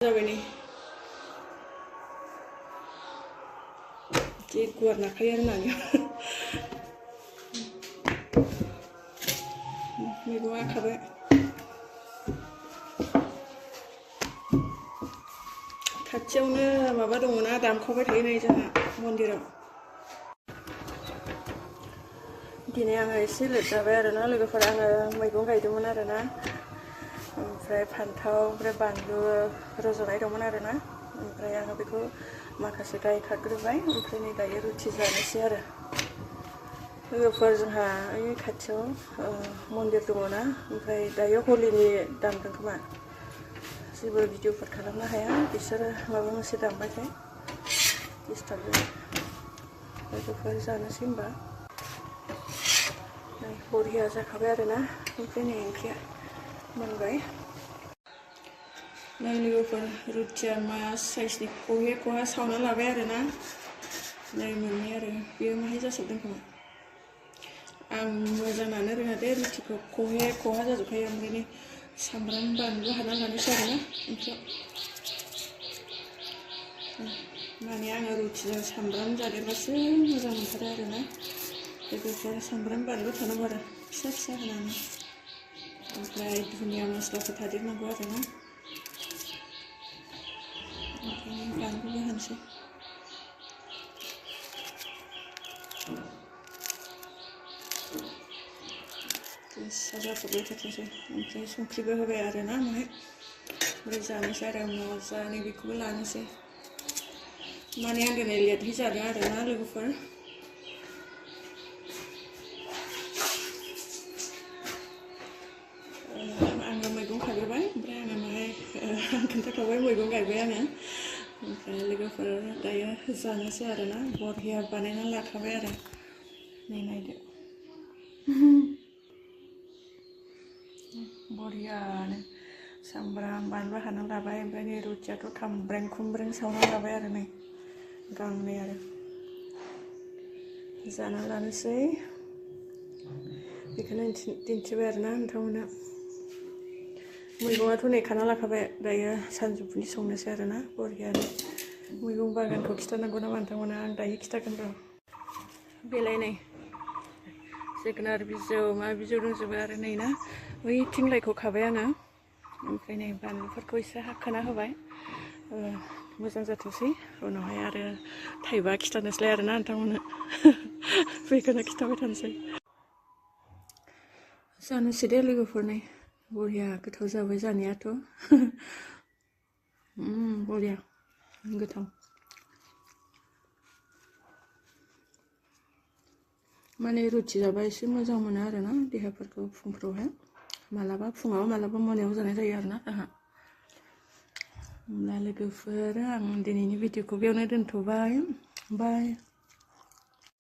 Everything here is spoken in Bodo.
जाबाय नै जि गुवार नाखायो आरो नानि मैगङा खाबाय खाथियावनो माबा दङना दामखावबाय थायो नै जोंहा मन्दिराव दिनै आङो एसे लेट जाबाय आरोना लोगोफोर आङो मैगं गायदोंमोन आरोना ओमफ्राय फान्थाव ओमफ्राय बानलु रज'नाय दंमोन आरोना ओमफ्राय आङो बेखौ माखासे गायखाग्रोबाय ओमफ्राय नै दायो रुथि जानोसै आरो लोगोफोर जोंहा ओइ खाथियाव मन्दिर दङना ओमफ्राय दायो हलिनि दामदों खोमा जेबो भिडिअफोर खालामनो हाया बिसोरो माबा मोनसे दामबाथाय डिस्टार्ब जायो लोगोफोर जानोसै होमबा बरिया जाखाबाय आरोना ओमफ्राय नै ओंख्रिया मोनबाय नै लोगोफोर रुटिया मा साइजनि खहे खहा सावना लाबाय आरोना नै मोननै आरो बेयो माहाय जासाबदों खोमा आं मोजाङानो रोङा दे रुटिखौ खहे खहा जाजोबखायो ओमफ्राय नै सामब्राम बानलु हाना लानोसै आरोना ओंख्रियाव माने आङो रुटिजों सामब्राम जादेरबासो मोजां मोनथारो आरोना लोगोफोर सामब्राम बानलु थानांगौ आरो फिसा फिसा होनानै ओमफ्राय धनिया मस्लाफोर थादेरनांगौ आरोना ओंखायनो बानलुबो होनोसै जाथ'बाय थाथोंसै ओमफ्राय संख्रिबो होबाय आरोना माहाय ओमफ्राय जानोसै आरो मोजाङै बेखौबो लानोसै माने आं दिनै लेटहै जादों आरोना लोगोफोर आङो मैगं खाग्रोबाय ओमफ्राय आङो माहाय खोन्थाखाबाय मैगं गायबाय आङो ओमफ्राय लोगोफोर दायो जानोसै आरोना बरिया बानायनानै लाखाबाय आरो नै नायदो बरियानो सामब्राम बानलु हाना लाबाय ओमफ्राय नै रुटियाथ' खामब्रें खुमब्रें सावना लाबाय आरो नै गांनै आरो जाना लानोसै बेखौनो दिन्थिबाय आरोना नोंथांमोना मैगङाथ' नै खाना लाखाबाय दायो सानजौफुनि संनोसै आरोना बरियानो मैगं बागानखौ खिथानांगौ नामा नोंथांमोना आं दायो खिथागोन र' बेलाय नै जोगोनार बिजौ मा बिजौ दंजोबो आरो नै ना बै थिंलायखौ खाबाय आङो ओमफ्राय नै बानलुफोरखौ एसे हाखाना होबाय मोजां जाथोंसै उनावहाय आरो थाइबा खिथानोसैलाय आरोना नोंथांमोननो बेखौनो खिथाबाय थानोसै जानोसै दे लोगोफोर नै बरिया गोथाव जाबाय जानायाथ' बरिया गोथाव माने रुटि जाबा एसे मोजां मोनो आरोना देहाफोरखौ फुंफ्रावहाय मालाबा फुङाव मालाबा मोनायाव जानाय जायो आरोना आंहा होमब्ला लोगोफोर आं दिनैनि भिडिअखौ बेयावनो दोनथ'बाय बाय